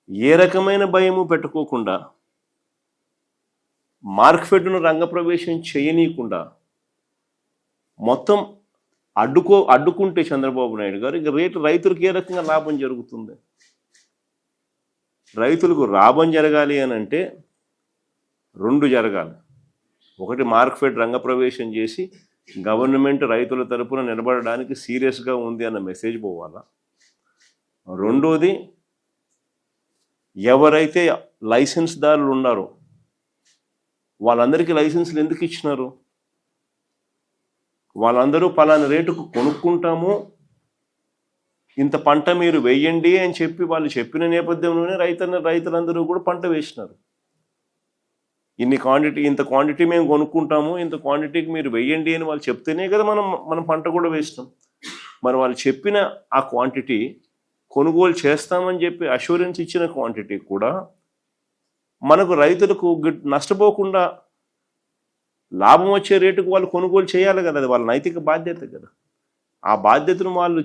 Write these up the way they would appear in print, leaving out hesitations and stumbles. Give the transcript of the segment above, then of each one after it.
ఏ రకమైన భయము పెట్టుకోకుండా మార్కెట్ను రంగప్రవేశం చేయనీయకుండా మొత్తం అడ్డుకుంటే చంద్రబాబు నాయుడు గారు ఇక రైతులకు ఏ రకంగా లాభం జరుగుతుంది? రైతులకు లాభం జరగాలి అని అంటే రెండు జరగాలి. ఒకటి, మార్కెట్ రంగప్రవేశం చేసి గవర్నమెంట్ రైతుల తరపున నిలబడడానికి సీరియస్గా ఉంది అన్న మెసేజ్ పోవాలా. రెండోది, ఎవరైతే లైసెన్స్దారులు ఉన్నారో వాళ్ళందరికీ లైసెన్సులు ఎందుకు ఇచ్చినారు? వాళ్ళందరూ పలానా రేటుకు కొనుక్కుంటాము, ఇంత పంట మీరు వేయండి అని చెప్పి వాళ్ళు చెప్పిన నేపథ్యంలోనే రైతులందరూ కూడా పంట వేసినారు. ఇంత క్వాంటిటీ మేము కొనుక్కుంటాము, ఇంత క్వాంటిటీకి మీరు వేయండి అని వాళ్ళు చెప్తేనే కదా మనం పంట కూడా వేసినాం. మరి వాళ్ళు చెప్పిన ఆ క్వాంటిటీ కొనుగోలు చేస్తామని చెప్పి అష్యూరెన్స్ ఇచ్చిన క్వాంటిటీ కూడా మనకు రైతులకు నష్టపోకుండా లాభం వచ్చే రేటుకు వాళ్ళు కొనుగోలు చేయాలి కదా. అది వాళ్ళ నైతిక బాధ్యత కదా. ఆ బాధ్యతను వాళ్ళు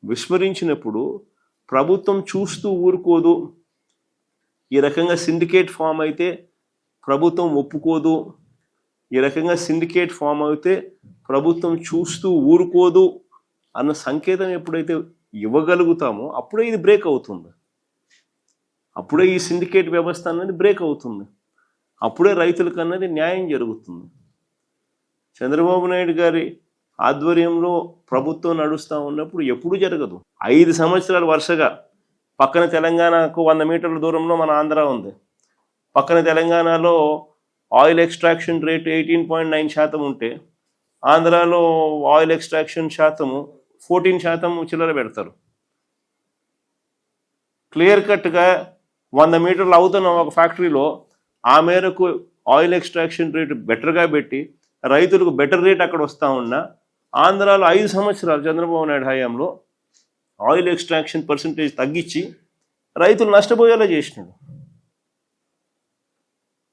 విస్మరించినప్పుడు ప్రభుత్వం చూస్తూ ఊరుకోదు. ఈ రకంగా సిండికేట్ ఫామ్ అయితే ప్రభుత్వం ఒప్పుకోదు, ఈ రకంగా సిండికేట్ ఫామ్ అయితే ప్రభుత్వం చూస్తూ ఊరుకోదు అన్న సంకేతం ఎప్పుడైతే ఇవ్వగలుగుతామో అప్పుడే ఇది బ్రేక్ అవుతుంది. అప్పుడే ఈ సిండికేట్ వ్యవస్థ అన్నది బ్రేక్ అవుతుంది. అప్పుడే రైతులకు అన్నది న్యాయం జరుగుతుంది. చంద్రబాబు నాయుడు గారి ఆధ్వర్యంలో ప్రభుత్వం నడుస్తూ ఉన్నప్పుడు ఎప్పుడు జరగదు. 5 సంవత్సరాలు వరుసగా పక్కన తెలంగాణకు 100 మీటర్ల దూరంలో మన ఆంధ్ర ఉంది. పక్కన తెలంగాణలో ఆయిల్ ఎక్స్ట్రాక్షన్ రేట్ 18.9% ఉంటే ఆంధ్రాలో ఆయిల్ ఎక్స్ట్రాక్షన్ శాతము 14% చిల్లర పెడతారు. క్లియర్ కట్గా 100 మీటర్లు అవుతున్న ఒక ఫ్యాక్టరీలో ఆ మేరకు ఆయిల్ ఎక్స్ట్రాక్షన్ రేటు బెటర్గా పెట్టి రైతులకు బెటర్ రేట్ అక్కడ వస్తూ ఉన్నా, ఆంధ్రాలో 5 సంవత్సరాలు చంద్రబాబు నాయుడు హయాంలో ఆయిల్ ఎక్స్ట్రాక్షన్ పర్సంటేజ్ తగ్గించి రైతులు నష్టపోయేలా చేసినాడు.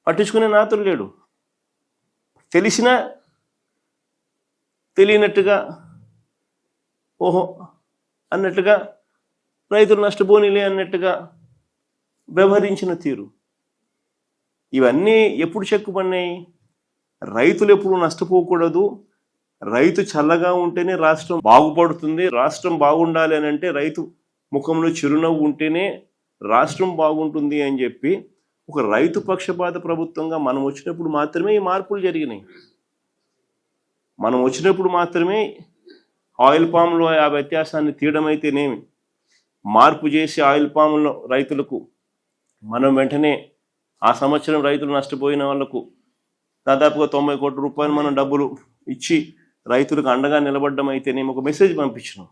పట్టించుకునే నాతులు లేడు. తెలిసినా తెలియనట్టుగా ఓహో అన్నట్టుగా రైతులు నష్టపోనిలే అన్నట్టుగా వ్యవహరించిన తీరు, ఇవన్నీ ఎప్పుడు చెక్కుపడినాయి? రైతులు ఎప్పుడు నష్టపోకూడదు, రైతు చల్లగా ఉంటేనే రాష్ట్రం బాగుపడుతుంది, రాష్ట్రం బాగుండాలి అని అంటే రైతు ముఖంలో చిరునవ్వు ఉంటేనే రాష్ట్రం బాగుంటుంది అని చెప్పి ఒక రైతు పక్షపాత ప్రభుత్వంగా మనం వచ్చినప్పుడు మాత్రమే ఈ మార్పులు జరిగినాయి. మనం వచ్చినప్పుడు మాత్రమే ఆయిల్ పామ్లో ఆ వ్యత్యాసాన్ని తీయడం అయితేనేమి, మార్పు చేసి ఆయిల్ పాములో రైతులకు మనం వెంటనే ఆ సంవత్సరం రైతులు నష్టపోయిన వాళ్లకు దాదాపుగా 90 కోట్ల రూపాయలు మనం డబ్బులు ఇచ్చి రైతులకు అండగా నిలబడడం అయితేనేమి ఒక మెసేజ్ పంపించినాం.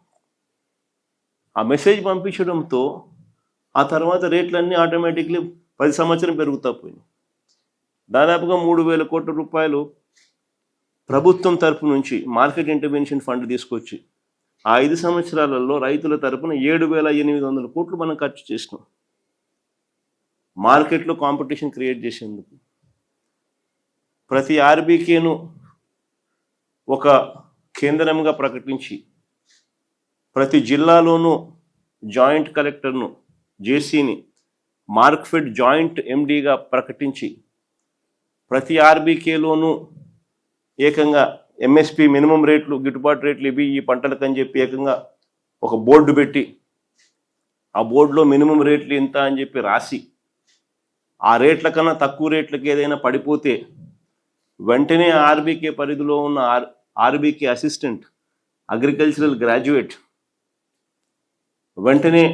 ఆ మెసేజ్ పంపించడంతో ఆ తర్వాత రేట్లన్నీ ఆటోమేటిక్లీ 10 సంవత్సరం పెరుగుతూ పోయినాయి. దాదాపుగా 3,000 కోట్ల రూపాయలు ప్రభుత్వం తరపు నుంచి మార్కెట్ ఇంటర్వెన్షన్ ఫండ్ తీసుకొచ్చి ఆ 5 సంవత్సరాలలో రైతుల తరపున 7,800 కోట్లు మనం ఖర్చు చేసినాం మార్కెట్లో కాంపిటీషన్ క్రియేట్ చేసేందుకు. ప్రతి ఆర్బీకేను ఒక కేంద్రంగా ప్రకటించి ప్రతి జిల్లాలోనూ జాయింట్ కలెక్టర్ను జేసీని మార్క్ఫెడ్ జాయింట్ ఎండీగా ప్రకటించి ప్రతి ఆర్బీకేలోనూ ఏకంగా ఎంఎస్పి మినిమం రేట్లు గిట్టుబాటు రేట్లు ఇవి ఈ పంటలకు అని చెప్పి ఏకంగా ఒక బోర్డు పెట్టి ఆ బోర్డులో మినిమం రేట్లు ఇంత అని చెప్పి రాసి ఆ రేట్ల కన్నా తక్కువ రేట్లకి ఏదైనా పడిపోతే వెంటనే ఆర్బీకే పరిధిలో ఉన్న ఆర్బీకే అసిస్టెంట్ అగ్రికల్చరల్ గ్రాడ్యుయేట్ వెంటనే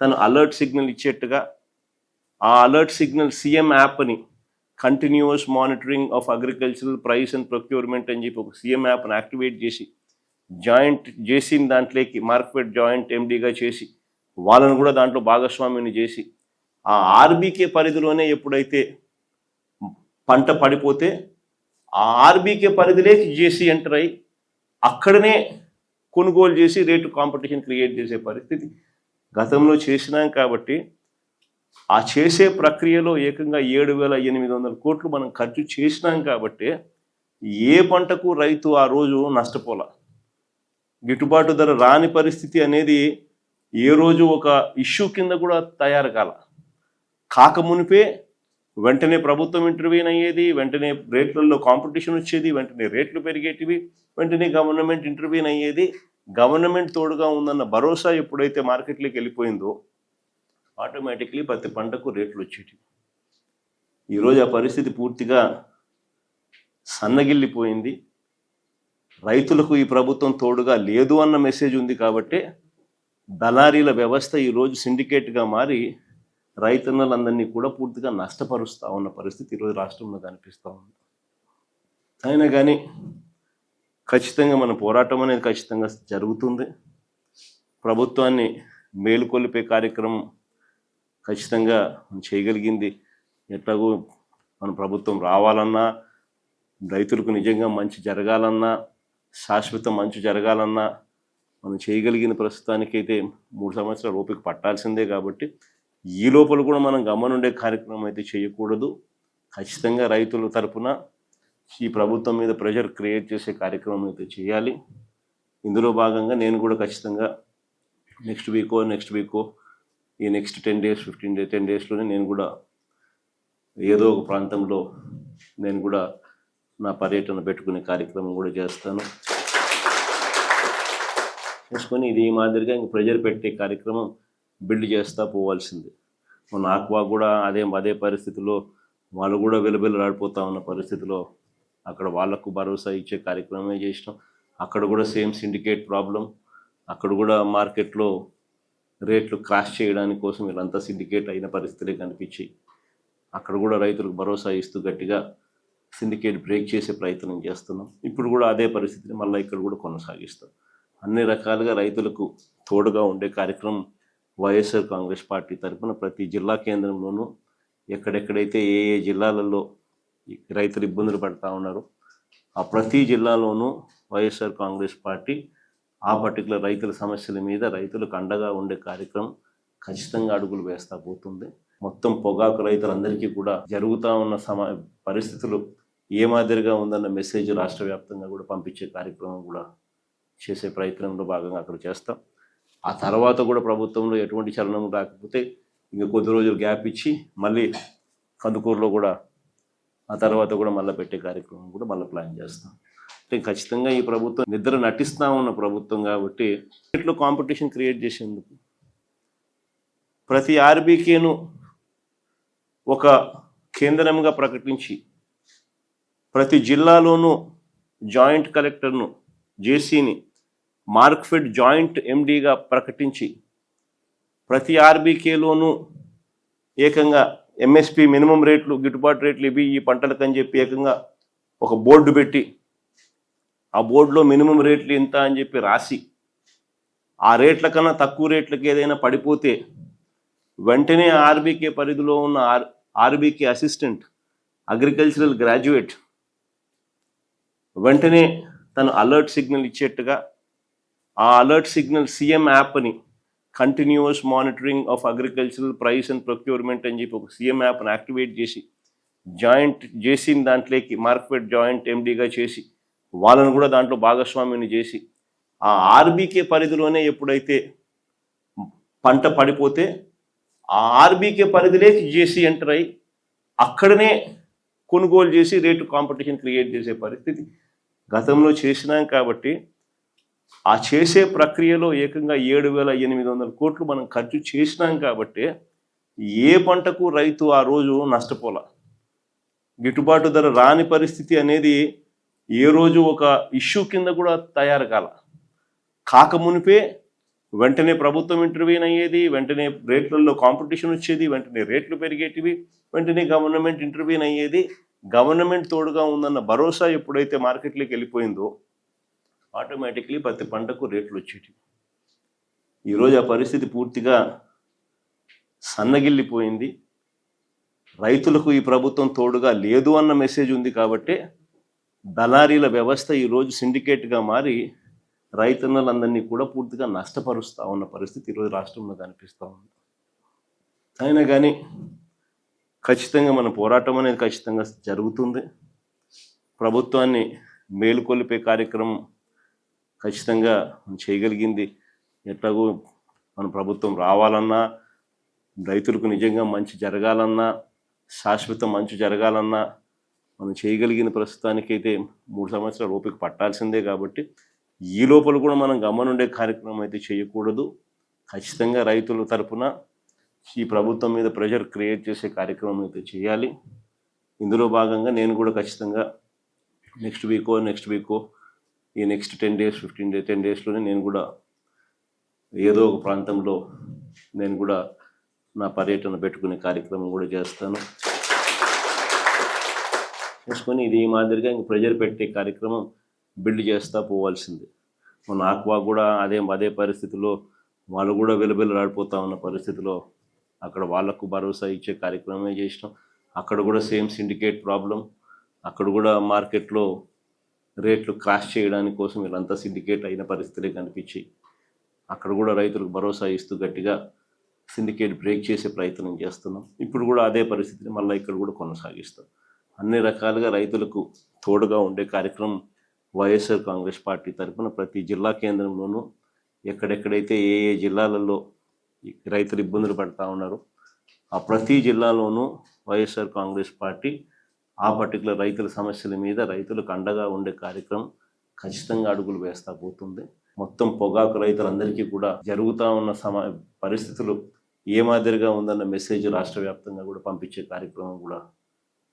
తను అలర్ట్ సిగ్నల్ ఇచ్చేట్టుగా ఆ అలర్ట్ సిగ్నల్ సీఎం యాప్ని continuous monitoring of agricultural price and procurement అని చెప్పి ఒక సీఎం యాప్ని యాక్టివేట్ చేసి జాయింట్ జేసీని దాంట్లోకి మార్కెట్ జాయింట్ ఎండీగా చేసి వాళ్ళను కూడా దాంట్లో భాగస్వామిని చేసి ఆ ఆర్బీకే పరిధిలోనే ఎప్పుడైతే పంట పడిపోతే ఆ ఆర్బీకే పరిధిలోకి జేసీ ఎంటర్ అయ్యి అక్కడనే కొనుగోలు చేసి రేటు కాంపిటీషన్ క్రియేట్ చేసే పరిస్థితి గతంలో చేసినాం. కాబట్టి ఆ చేసే ప్రక్రియలో ఏకంగా 7,800 కోట్లు మనం ఖర్చు చేసినాం. కాబట్టి ఏ పంటకు రైతు ఆ రోజు నష్టపోలా. గిట్టుబాటు ధర రాని పరిస్థితి అనేది ఏ రోజు ఒక ఇష్యూ కింద కూడా తయారు కాల. కాకమునిపే వెంటనే ప్రభుత్వం ఇంటర్వ్యూన్ అయ్యేది, వెంటనే రేట్లలో కాంపిటీషన్ వచ్చేది, వెంటనే రేట్లు పెరిగేటివి, వెంటనే గవర్నమెంట్ ఇంటర్వ్యూన్ అయ్యేది. గవర్నమెంట్ తోడుగా ఉందన్న భరోసా ఎప్పుడైతే మార్కెట్లోకి వెళ్ళిపోయిందో ఆటోమేటిక్లీ ప్రతి పంటకు రేట్లు వచ్చేటివి. ఈరోజు ఆ పరిస్థితి పూర్తిగా సన్నగిల్లిపోయింది. రైతులకు ఈ ప్రభుత్వం తోడుగా లేదు అన్న మెసేజ్ ఉంది కాబట్టి దళారీల వ్యవస్థ ఈరోజు సిండికేట్గా మారి రైతన్నలందరినీ కూడా పూర్తిగా నష్టపరుస్తూ ఉన్న పరిస్థితి ఈరోజు రాష్ట్రంలో కనిపిస్తూ ఉంది. అయినా కానీ ఖచ్చితంగా మన పోరాటం అనేది ఖచ్చితంగా జరుగుతుంది. ప్రభుత్వాన్ని మేలుకొల్పే కార్యక్రమం ఖచ్చితంగా చేయగలిగింది. ఎట్లాగో మన ప్రభుత్వం రావాలన్నా, రైతులకు నిజంగా మంచి జరగాలన్నా, శాశ్వత మంచి జరగాలన్నా మనం చేయగలిగిన ప్రస్తుతానికైతే 3 సంవత్సరాల ఓపిక పట్టాల్సిందే. కాబట్టి ఈ లోపల కూడా మనం గమనుండే కార్యక్రమం అయితే చేయకూడదు. ఖచ్చితంగా రైతుల తరపున ఈ ప్రభుత్వం మీద ప్రెషర్ క్రియేట్ చేసే కార్యక్రమం అయితే చేయాలి. ఇందులో భాగంగా నేను కూడా ఖచ్చితంగా నెక్స్ట్ వీకో ఈ నెక్స్ట్ 10 days 10 daysలోనే నేను కూడా ఏదో ఒక ప్రాంతంలో నేను కూడా నా పర్యటన పెట్టుకునే కార్యక్రమం కూడా చేసుకొని ఇది ఈ మాదిరిగా ఇంక ప్రెజర్ పెట్టే కార్యక్రమం బిల్డ్ చేస్తూ పోవాల్సింది. మన ఆక్వా కూడా అదే పరిస్థితిలో వాళ్ళు కూడా వెలుబెలలాడిపోతూ ఉన్న పరిస్థితిలో అక్కడ వాళ్లకు భరోసా ఇచ్చే కార్యక్రమమే చేసినాం. అక్కడ కూడా సేమ్ సిండికేట్ ప్రాబ్లం. అక్కడ కూడా మార్కెట్లో రేట్లు క్రాష్ చేయడానికి కోసం వీళ్ళంతా సిండికేట్ అయిన పరిస్థితులే కనిపించి అక్కడ కూడా రైతులకు భరోసా ఇస్తూ గట్టిగా సిండికేట్ బ్రేక్ చేసే ప్రయత్నం చేస్తున్నాం. ఇప్పుడు కూడా అదే పరిస్థితిని మళ్ళీ ఇక్కడ కూడా కొనసాగిస్తాం. అన్ని రకాలుగా రైతులకు తోడుగా ఉండే కార్యక్రమం వైఎస్ఆర్ కాంగ్రెస్ పార్టీ తరఫున ప్రతి జిల్లా కేంద్రంలోనూ ఎక్కడెక్కడైతే ఏ జిల్లాలలో రైతులు ఇబ్బందులు పడుతూ ఉన్నారో ఆ ప్రతి జిల్లాలోనూ వైఎస్ఆర్ కాంగ్రెస్ పార్టీ ఆ పర్టికులర్ రైతుల సమస్యల మీద రైతులకు అండగా ఉండే కార్యక్రమం ఖచ్చితంగా అడుగులు వేస్తూ పోతుంది. మొత్తం పొగాకు రైతులందరికీ కూడా జరుగుతూ ఉన్న పరిస్థితులు ఏ మాదిరిగా ఉందన్న మెసేజ్ రాష్ట్ర వ్యాప్తంగా కూడా పంపించే కార్యక్రమం కూడా చేసే ప్రయత్నంలో భాగంగా అక్కడ చేస్తాం. ఆ తర్వాత కూడా ప్రభుత్వంలో ఎటువంటి చలనం రాకపోతే ఇంకా కొద్ది రోజులు గ్యాప్ ఇచ్చి మళ్ళీ కందుకూరులో కూడా ఆ తర్వాత కూడా మళ్ళీ పెట్టే కార్యక్రమం కూడా మళ్ళీ ప్లాన్ చేస్తాం. అంటే ఖచ్చితంగా ఈ ప్రభుత్వం నిద్ర నటిస్తూ ఉన్న ప్రభుత్వం కాబట్టి ఇట్లా కాంపిటీషన్ క్రియేట్ చేసేందుకు ప్రతి ఆర్బీకేను ఒక కేంద్రంగా ప్రకటించి ప్రతి జిల్లాలోనూ జాయింట్ కలెక్టర్ను జేసీని మార్క్ఫెడ్ జాయింట్ ఎండీగా ప్రకటించి ప్రతి ఆర్బీకేలోనూ ఏకంగా ఎంఎస్పి మినిమం రేట్లు గిట్టుబాటు రేట్లు ఇవి ఈ పంటలకని చెప్పి ఏకంగా ఒక బోర్డు పెట్టి ఆ బోర్డులో మినిమం రేట్లు ఎంత అని చెప్పి రాసి ఆ రేట్ల కన్నా తక్కువ రేట్లకి ఏదైనా పడిపోతే వెంటనే ఆర్బీకే పరిధిలో ఉన్న ఆర్బీకే అసిస్టెంట్ అగ్రికల్చరల్ గ్రాడ్యుయేట్ వెంటనే తను అలర్ట్ సిగ్నల్ ఇచ్చేట్టుగా ఆ అలర్ట్ సిగ్నల్ సీఎం యాప్ని continuous monitoring of agricultural price and procurement అని చెప్పి ఒక సీఎం యాప్ని యాక్టివేట్ చేసి జాయింట్ జేసీని దాంట్లోకి మార్కెట్ జాయింట్ ఎండీగా చేసి వాళ్ళను కూడా దాంట్లో భాగస్వామిని చేసి ఆ ఆర్బీకే పరిధిలోనే ఎప్పుడైతే పంట పడిపోతే ఆ ఆర్బీకే పరిధిలోకి జేసీ ఎంటర్ అయ్యి అక్కడనే కొనుగోలు చేసి రేటు కాంపిటీషన్ క్రియేట్ చేసే పరిస్థితి గతంలో చేసినాం. కాబట్టి ఆ చేసే ప్రక్రియలో ఏకంగా 7,800 కోట్లు మనం ఖర్చు చేసినాం. కాబట్టి ఏ పంటకు రైతు ఆ రోజు నష్టపోల, గిట్టుబాటు ధర రాని పరిస్థితి అనేది ఏ రోజు ఒక ఇష్యూ కింద కూడా తయారు కాకమునిపే వెంటనే ప్రభుత్వం ఇంటర్వ్యూన్ అయ్యేది, వెంటనే రేట్లలో కాంపిటీషన్ వచ్చేది, వెంటనే రేట్లు పెరిగేటివి, వెంటనే గవర్నమెంట్ ఇంటర్వ్యూన్ అయ్యేది. గవర్నమెంట్ తోడుగా ఉందన్న భరోసా ఎప్పుడైతే మార్కెట్లోకి వెళ్ళిపోయిందో ఆటోమేటిక్లీ ప్రతి పంటకు రేట్లు వచ్చేటివి. ఈరోజు ఆ పరిస్థితి పూర్తిగా సన్నగిల్లిపోయింది. రైతులకు ఈ ప్రభుత్వం తోడుగా లేదు అన్న మెసేజ్ ఉంది కాబట్టి దళారీల వ్యవస్థ ఈరోజు సిండికేట్గా మారి రైతన్నలందరినీ కూడా పూర్తిగా నష్టపరుస్తూ ఉన్న పరిస్థితి ఈరోజు రాష్ట్రంలో కనిపిస్తూ ఉంది. అయినా కానీ ఖచ్చితంగా మన పోరాటం అనేది ఖచ్చితంగా జరుగుతుంది. ప్రభుత్వాన్ని మేలుకొల్పే కార్యక్రమం ఖచ్చితంగా చేయగలిగింది. ఎట్లాగో మన ప్రభుత్వం రావాలన్నా, రైతులకు నిజంగా మంచి జరగాలన్నా, శాశ్వత మంచి జరగాలన్నా మనం చేయగలిగిన ప్రస్తుతానికైతే 3 సంవత్సరాలు ఓపిక పట్టాల్సిందే. కాబట్టి ఈ లోపల కూడా మనం గమనుండే కార్యక్రమం అయితే చేయకూడదు. ఖచ్చితంగా రైతుల తరపున ఈ ప్రభుత్వం మీద ప్రెషర్ క్రియేట్ చేసే కార్యక్రమం అయితే చేయాలి. ఇందులో భాగంగా నేను కూడా ఖచ్చితంగా నెక్స్ట్ వీకో ఈ నెక్స్ట్ 10 days 15 days 10 daysలోనే నేను కూడా ఏదో ఒక ప్రాంతంలో నేను కూడా నా పర్యటన పెట్టుకునే కార్యక్రమం కూడా చేస్తాను. చేసుకొని ఇది ఈ మాదిరిగా ఇంక ప్రెజర్ పెట్టే కార్యక్రమం బిల్డ్ చేస్తూ పోవాల్సిందే. మన ఆక్వా కూడా అదే పరిస్థితిలో వాళ్ళు కూడా వెలుబెల్లాడిపోతూ ఉన్న పరిస్థితిలో అక్కడ వాళ్లకు భరోసా ఇచ్చే కార్యక్రమమే చేసినాం. అక్కడ కూడా సేమ్ సిండికేట్ ప్రాబ్లం. అక్కడ కూడా మార్కెట్లో రేట్లు క్రాష్ చేయడానికి కోసం వీళ్ళంతా సిండికేట్ అయిన పరిస్థితులే కనిపించి అక్కడ కూడా రైతులకు భరోసా ఇస్తూ గట్టిగా సిండికేట్ బ్రేక్ చేసే ప్రయత్నం చేస్తున్నాం. ఇప్పుడు కూడా అదే పరిస్థితిని మళ్ళీ ఇక్కడ కూడా కొనసాగిస్తాం. అన్ని రకాలుగా రైతులకు తోడుగా ఉండే కార్యక్రమం వైఎస్ఆర్ కాంగ్రెస్ పార్టీ తరఫున ప్రతి జిల్లా కేంద్రంలోనూ ఎక్కడెక్కడైతే ఏ జిల్లాలలో రైతులు ఇబ్బందులు పడుతూ ఉన్నారో ఆ ప్రతి జిల్లాలోనూ వైఎస్ఆర్ కాంగ్రెస్ పార్టీ ఆ పర్టికులర్ రైతుల సమస్యల మీద రైతులకు అండగా ఉండే కార్యక్రమం ఖచ్చితంగా అడుగులు వేస్తూ పోతుంది. మొత్తం పొగాకు రైతులందరికీ కూడా జరుగుతూ ఉన్న పరిస్థితులు ఏ మాదిరిగా ఉందన్న మెసేజ్ రాష్ట్ర వ్యాప్తంగా కూడా పంపించే కార్యక్రమం కూడా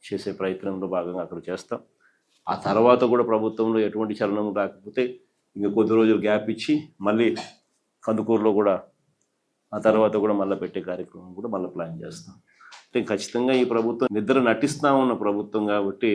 చేసే ప్రయత్నంలో భాగంగా అక్కడ చేస్తాం. ఆ తర్వాత కూడా ప్రభుత్వంలో ఎటువంటి చలనం రాకపోతే ఇంకా కొద్ది రోజులు గ్యాప్ ఇచ్చి మళ్ళీ కందుకూరులో కూడా ఆ తర్వాత కూడా మళ్ళీ పెట్టే కార్యక్రమం కూడా మళ్ళీ ప్లాన్ చేస్తాం. అంటే ఖచ్చితంగా ఈ ప్రభుత్వం నిద్ర నటిస్తూ ఉన్న ప్రభుత్వం కాబట్టి